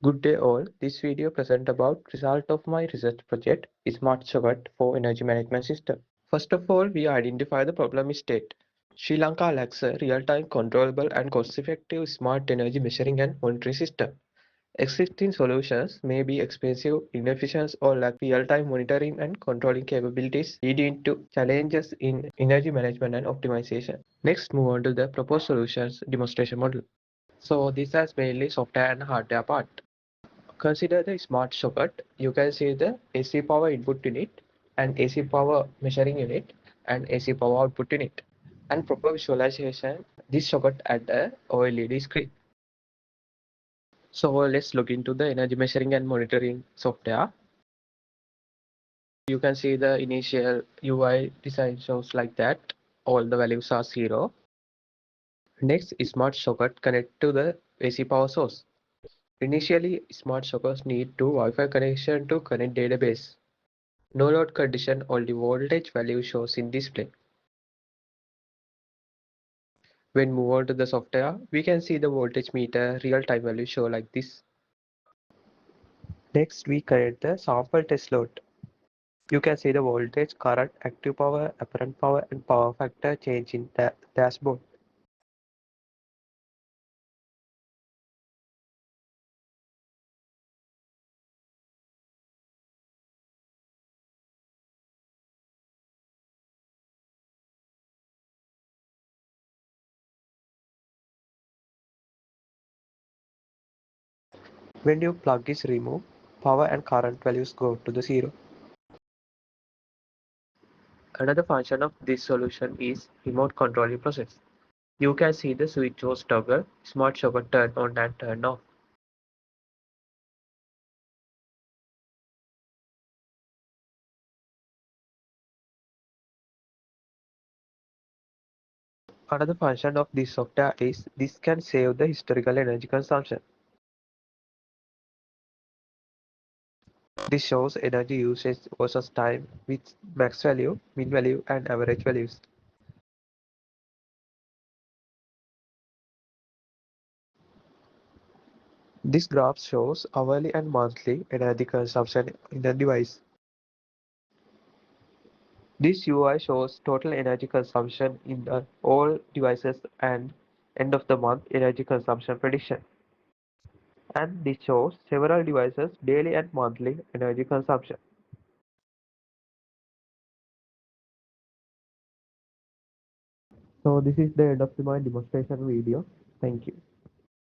Good day all. This video presents about result of my research project Smart Socket for Energy Management System. First of all, we identify the problem state. Sri Lanka lacks a real-time controllable and cost-effective smart energy measuring and monitoring system. Existing solutions may be expensive, inefficient, or lack real-time monitoring and controlling capabilities, leading to challenges in energy management and optimization. Next, move on to the proposed solutions demonstration model. So this has mainly software and hardware part. Consider the smart socket. You can see the AC power input unit and AC power measuring unit and AC power output unit. And proper visualization, this socket at the OLED screen. So let's look into the energy measuring and monitoring software. You can see the initial UI design shows like that. All the values are 0. Next, smart socket connect to the AC power source. Initially, smart sockets need to Wi-Fi connection to connect database. No load condition, only voltage value shows in display. When move on to the software, we can see the voltage meter real-time value show like this. Next, we create the sample test load. You can see the voltage, current, active power, apparent power, and power factor change in the dashboard. When your plug is removed, power and current values go to the 0. Another function of this solution is remote controlling process. You can see the switch was toggle, smart socket turn on and turn off. Another function of this software is this can save the historical energy consumption. This shows energy usage versus time with max value, min value, and average values. This graph shows hourly and monthly energy consumption in a device. This UI shows total energy consumption in all devices and end of the month energy consumption prediction. And this shows several devices daily and monthly energy consumption. So this is the end of my demonstration video. Thank you.